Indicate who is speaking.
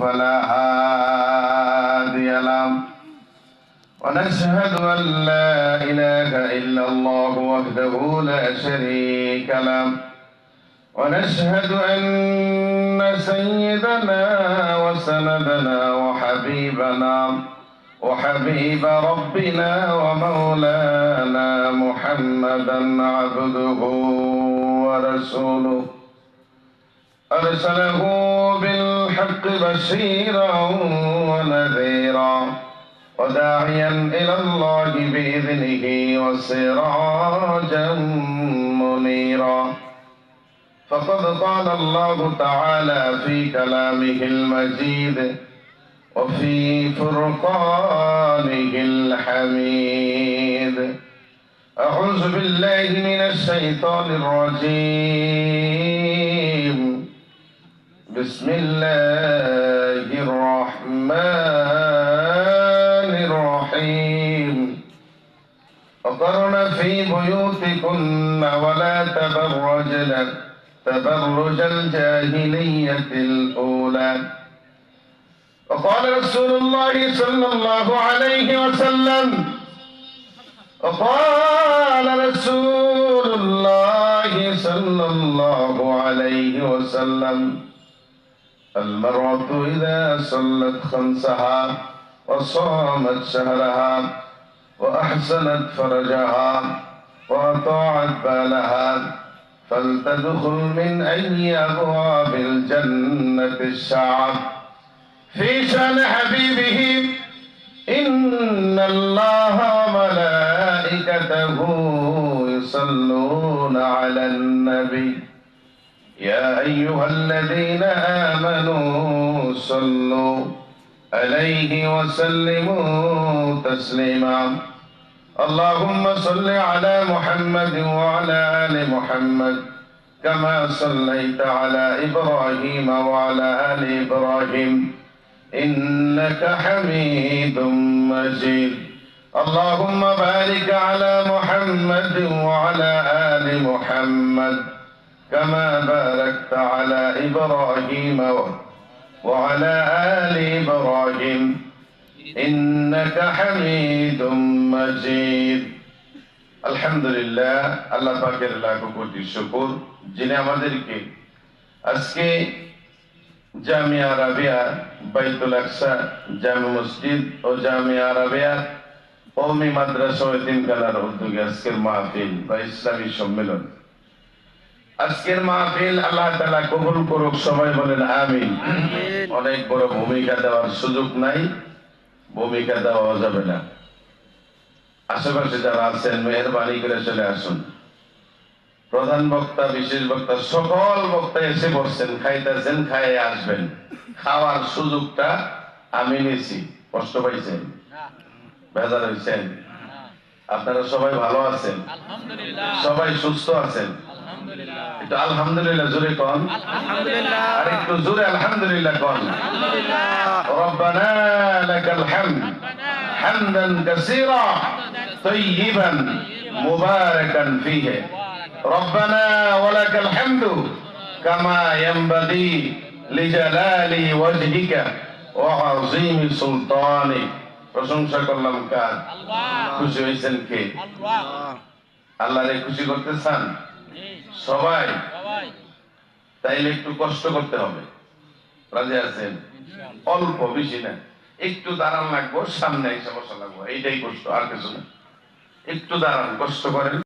Speaker 1: فلا هادي له ونشهد أن لا إله إلا الله وحده لا شريك له ونشهد أن سيدنا وسندنا وحبيب ربنا ومولانا محمدا عبده ورسوله أرسله بالحق بشيرا ونذيرا وداعيا إلى الله بإذنه وسراجا منيرا فقد قال الله تعالى في كلامه المجيد وفي فرقانه الحميد أعوذ بالله من الشيطان الرجيم بسم الله الرحمن الرحيم وقرن في بيوتكن ولا تبرجن تبرج الجاهلية الأولى وقال رسول الله صلى الله عليه وسلم وقال رسول الله صلى الله عليه وسلم المرأة إذا صلت خمسها وصامت شهرها وأحسنت فرجها وأطاعت بالها فلتدخل من أي أبواب الجنة الشعب في شأن حبيبه إن الله وملائكته يصلون على النبي يا أيها الذين آمنوا صلوا عليه وسلموا تسليما اللهم صل على محمد وعلى آل محمد كما صليت على إبراهيم وعلى آل إبراهيم إنك حميد مجيد اللهم بارك على محمد وعلى آل محمد كما باركت على إبراهيم وعلى آل إبراهيم إنك حميد مجيد আলহামদুলিল্লাহ আল্লাহ পাকের লাখো কোটি শুকর যিনি আমাদেরকে আজকে জামিয়া আরাবিয়া বাইতুল আকসা জামে মসজিদ ও জামিয়া আরাবিয়া কওমি মাদ্রাসা ও এতিমখানার উদ্যোগে আজকের মাহফিল বা ইসলামী সম্মেলন আজকের মাহফিল আল্লাহ তাআলা কবুল করুক সবাই বলেন আমিন অনেক বড় ভূমিকা দেওয়ার সুযোগ নাই ভূমিকা দেওয়া যাবে না আশেপাশে যারা আছেন মেহেরবানি করে চলে আসুন প্রধান বক্তা বিশেষ বক্তা সকল বক্তা এসে বসছেন খাইতেছেন খাইয়ে আসবেন খাওয়ার সুযোগটা আমি নিয়েছি কষ্ট পাইছেন বেজার হয়েছেন আপনারা সবাই ভালো আছেন সবাই সুস্থ আছেন একটু আলহামদুলিল্লাহ জোরে কোন আর একটু জোরে আলহামদুলিল্লাহ কোন রব্বানা লাকাল হামদ হামদান কাসীরা طيبا مباركا فيه ربنا ولك الحمد كما ينبغي لجلال وجهك وعظيم سلطانك প্রশংসা করলাম কার খুশি হয়েছেন কে আল্লাহরে খুশি করতে চান সবাই তাইলে একটু কষ্ট করতে হবে রাজি আছেন অল্প বেশি না একটু দাঁড়ান লাগবো সামনে এসে বসা লাগবো এইটাই কষ্ট আর কিছু না একটু দাঁড়ান কষ্ট করেন